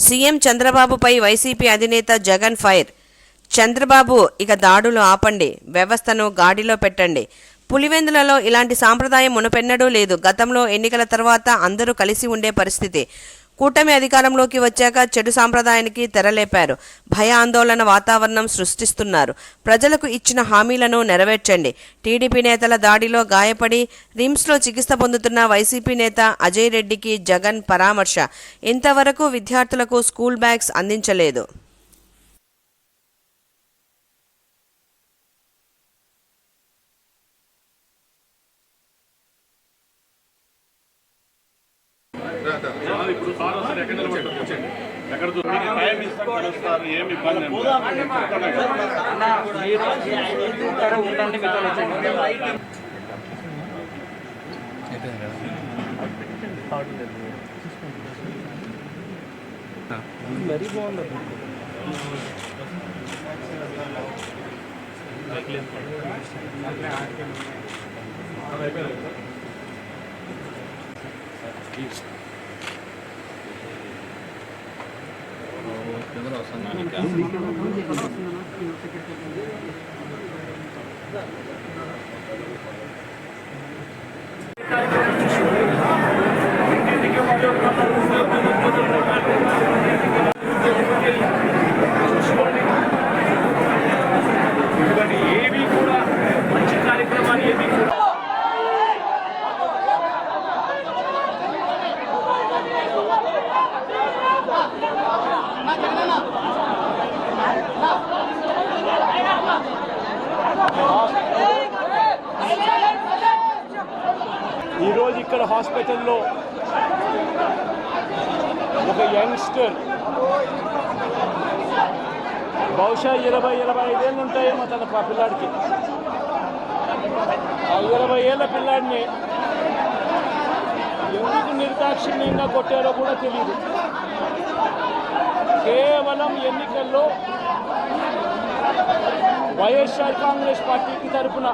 CM చంద్రబాబుపై YCP అధినేత Jagan fire. Chandrababu ఇక దాడులు ఆపండి, వ్యవస్థను గాడిలో పెట్టండి. పులివెందులలో ఇలాంటి సాంప్రదాయం మునుపెన్నడూ లేదు. గతంలో ఎన్నికల తర్వాత అందరూ కలిసి ఉండే పరిస్థితి. కూటమి అధికారంలోకి వచ్చాక చెడు సాంప్రదాయానికి తెరలేపారు. భయ ఆందోళన వాతావరణం సృష్టిస్తున్నారు. ప్రజలకు ఇచ్చిన హామీలను నెరవేర్చండి. టీడీపీ నేతల దాడిలో గాయపడి రిమ్స్లో చికిత్స పొందుతున్న వైసీపీ నేత అజయ్ రెడ్డికి జగన్ పరామర్శ. ఇంతవరకు విద్యార్థులకు స్కూల్ బ్యాగ్స్ అందించలేదు. మరీ బాగుంది. ఏవి కూడా మంచి కార్యక్రమాలు ఏవి కూడా ఈరోజు ఇక్కడ హాస్పిటల్లో ఒక యంగ్స్టర్ బహుశా 20-25 ఏళ్ళు ఉంటాయేమో తన పిల్లాడికి. ఆ 20 ఏళ్ళ పిల్లాడిని ఎందుకు నిర్దాక్షిణ్యంగా కొట్టారో కూడా తెలియదు. కేవలం ఎన్నికల్లో వైఎస్ఆర్ కాంగ్రెస్ పార్టీకి తరఫున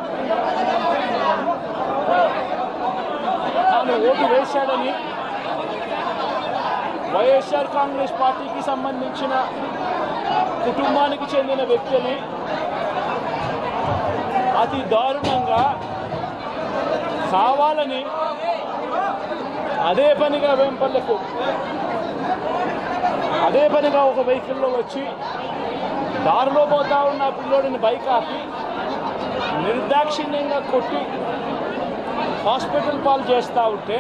తాను ఓటు వేశాడని వైఎస్ఆర్ కాంగ్రెస్ పార్టీకి సంబంధించిన కుటుంబానికి చెందిన వ్యక్తిని అతి దారుణంగా కావాలని అదే పనిగా వేంపల్లకు అదే పనిగా ఒక వెహికల్లో వచ్చి దారిలో పోతా ఉన్న పిల్లోడిని బైక్ ఆపి నిర్దాక్షిణ్యంగా కొట్టి హాస్పిటల్ పాలు చేస్తూ ఉంటే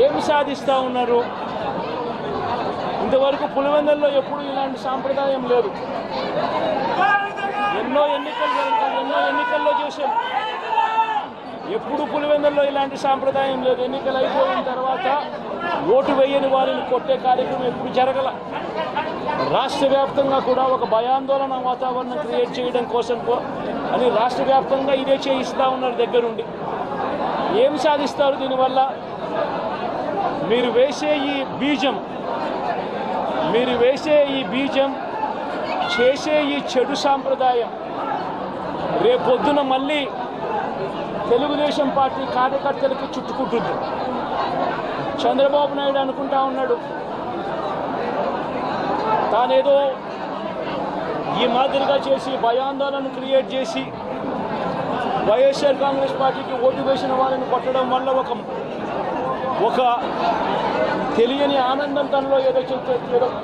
ఏమి సాధిస్తూ ఉన్నారు? ఇంతవరకు పులివెందుల్లో ఎప్పుడు ఇలాంటి సాంప్రదాయం లేదు. ఎన్నో ఎన్నికల్లో చేశాం. ఎప్పుడు పులివెందుల్లో ఇలాంటి సాంప్రదాయం లేదు. ఎన్నికలు అయిపోయిన తర్వాత ఓటు వేయని వారిని కొట్టే కార్యక్రమం ఎప్పుడు జరగల. రాష్ట్ర వ్యాప్తంగా కూడా ఒక భయాందోళన వాతావరణం క్రియేట్ చేయడం కోసం అని రాష్ట్ర వ్యాప్తంగా ఇదే చేయిస్తూ ఉన్నారు దగ్గరుండి. ఏమి సాధిస్తారు దీనివల్ల? మీరు వేసే ఈ బీజం చేసే ఈ చెడు సాంప్రదాయం రేపొద్దున మళ్ళీ తెలుగుదేశం పార్టీ కార్యకర్తలకి చుట్టుకుంటుంది. చంద్రబాబు నాయుడు అనుకుంటా ఉన్నాడు తానేదో ఈ మాదిరిగా చేసి భయాందోళన క్రియేట్ చేసి వైఎస్ఆర్ కాంగ్రెస్ పార్టీకి ఓటు వేసిన వాళ్ళని కొట్టడం వల్ల ఒక తెలియని ఆనందం తనలో ఏదో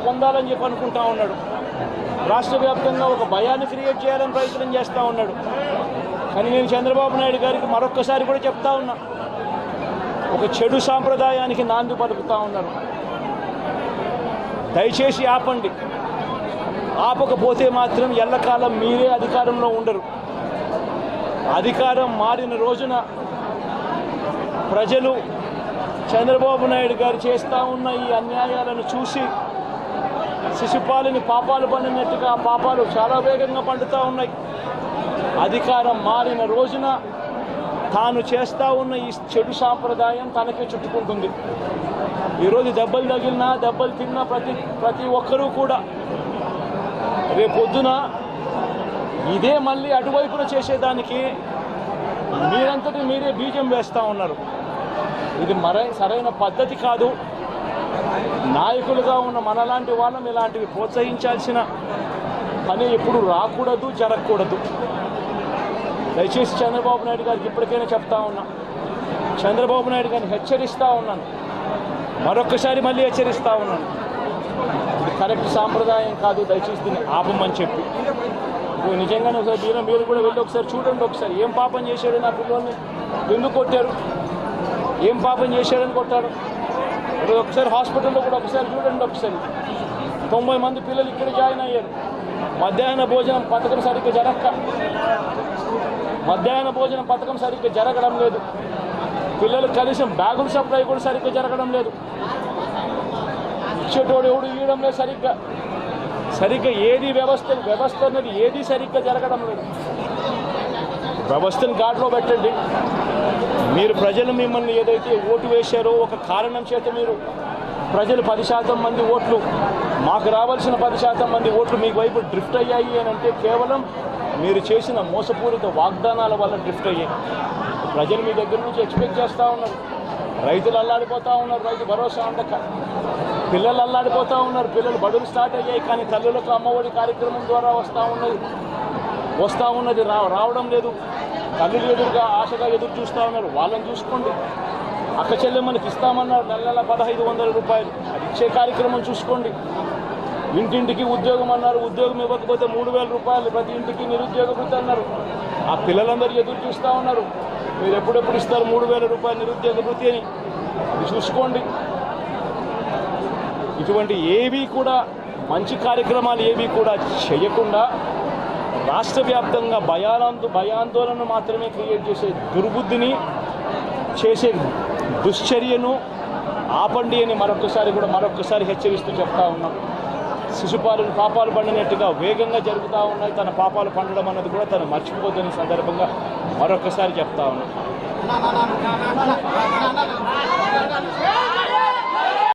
పొందాలని చెప్పి అనుకుంటా ఉన్నాడు. రాష్ట్ర వ్యాప్తంగా ఒక భయాన్ని క్రియేట్ చేయాలని ప్రయత్నం చేస్తూ ఉన్నాడు. కానీ నేను చంద్రబాబు నాయుడు గారికి మరొక్కసారి కూడా చెప్తా ఉన్నా, ఒక చెడు సాంప్రదాయానికి నాంది పలుకుతూ ఉన్నారు. దయచేసి ఆపండి. ఆపకపోతే మాత్రం ఎల్లకాలం మీరే అధికారంలో ఉండరు. అధికారం మారిన రోజున ప్రజలు చంద్రబాబు నాయుడు గారు చేస్తూ ఉన్న ఈ అన్యాయాలను చూసి శిశుపాలని పాపాలు పండినట్టుగా ఆ పాపాలు చాలా వేగంగా పండుతూ ఉన్నాయి. అధికారం మారిన రోజున తాను చేస్తూ ఉన్న ఈ చెడు సాంప్రదాయం తనకే చుట్టుకుంటుంది. ఈరోజు దెబ్బలు తగిలినా దెబ్బలు తిన్నా ప్రతి ఒక్కరూ కూడా రేపొద్దున ఇదే మళ్ళీ అటువైపున చేసేదానికి మీరంతటి మీరే బీజం వేస్తూ ఉన్నారు. ఇది సరైన పద్ధతి కాదు. నాయకులుగా ఉన్న మనలాంటి వాళ్ళం ఇలాంటివి ప్రోత్సహించాల్సిన పని ఎప్పుడు రాకూడదు, జరగకూడదు. దయచేసి చంద్రబాబు నాయుడు గారికి ఇప్పటికైనా చెప్తా ఉన్నా, చంద్రబాబు నాయుడు గారిని హెచ్చరిస్తూ ఉన్నాను, మరొక్కసారి మళ్ళీ హెచ్చరిస్తూ ఉన్నాను, ఇది కరెక్ట్ సాంప్రదాయం కాదు, దయచేసి దీన్ని ఆపమని చెప్పి. ఇప్పుడు నిజంగానే ఒకసారి మీరు కూడా వెళ్ళి ఒకసారి చూడండి, ఒకసారి ఏం పాపం చేశాడు నా పిల్లల్ని, ఎందుకు కొట్టారు, ఏం పాపం చేశాడని కొట్టారు. ఇప్పుడు ఒకసారి హాస్పిటల్లో కూడా ఒకసారి చూడండి, ఒకసారి 90 మంది పిల్లలు ఇక్కడ జాయిన్ అయ్యారు. మధ్యాహ్న భోజనం పథకం సరిగ్గా జరగడం లేదు. పిల్లలు కనీసం బ్యాగుల సప్లై కూడా సరిగ్గా జరగడం లేదు. ఇచ్చేటోడు ఎవడు ఇవ్వడం లేదు సరిగ్గా ఏది వ్యవస్థ అనేది ఏది సరిగ్గా జరగడం లేదు. వ్యవస్థను గాడిలో పెట్టండి. మీరు ప్రజలు మిమ్మల్ని ఏదైతే ఓటు వేశారో ఒక కారణం చేత మీరు ప్రజలు 10% మంది ఓట్లు, మాకు రావాల్సిన 10% మంది ఓట్లు మీకు వైపు డ్రిఫ్ట్ అయ్యాయి అని అంటే కేవలం మీరు చేసిన మోసపూరిత వాగ్దానాల వల్ల డ్రిఫ్ట్ అయ్యాయి. ప్రజలు మీ దగ్గర నుంచి ఎక్స్పెక్ట్ చేస్తూ ఉన్నారు. రైతులు అల్లాడిపోతూ ఉన్నారు, రైతు భరోసా అందక. పిల్లలు అల్లాడిపోతూ ఉన్నారు, పిల్లలు బడులు స్టార్ట్ అయ్యాయి, కానీ తల్లులకు అమ్మఒడి కార్యక్రమం ద్వారా వస్తూ ఉన్నది రావడం లేదు. తల్లులు ఎదురుగా ఆశగా ఎదురు చూస్తూ ఉన్నారు. వాళ్ళని చూసుకోండి. అక్క చెల్లెమ్మనికి ఇస్తామన్నారు నెల 1500 రూపాయలు, అది ఇచ్చే కార్యక్రమం చూసుకోండి. ఇంటింటికి ఉద్యోగం అన్నారు, ఉద్యోగం ఇవ్వకపోతే 3000 రూపాయలు ప్రతి ఇంటికి నిరుద్యోగ వృత్తి అన్నారు. ఆ పిల్లలందరూ ఎదురు చూస్తూ ఉన్నారు, మీరు ఎప్పుడెప్పుడు ఇస్తారు 3000 రూపాయలు నిరుద్యోగ వృత్తి అని. అది చూసుకోండి. ఇటువంటి ఏవి కూడా మంచి కార్యక్రమాలు ఏవి కూడా చేయకుండా రాష్ట్ర వ్యాప్తంగా భయాందోళన మాత్రమే క్రియేట్ చేసే దుర్బుద్ధిని, చేసే దుశ్చర్యను ఆపండి అని మరొకసారి హెచ్చరిస్తూ చెప్తా ఉన్నాం. శిశుపాలను పాపాలు పండినట్టుగా వేగంగా జరుగుతూ ఉన్నాయి. తన పాపాలు పండడం అన్నది కూడా తను మర్చిపోతున్న సందర్భంగా మరొకసారి చెప్తా ఉన్నాం.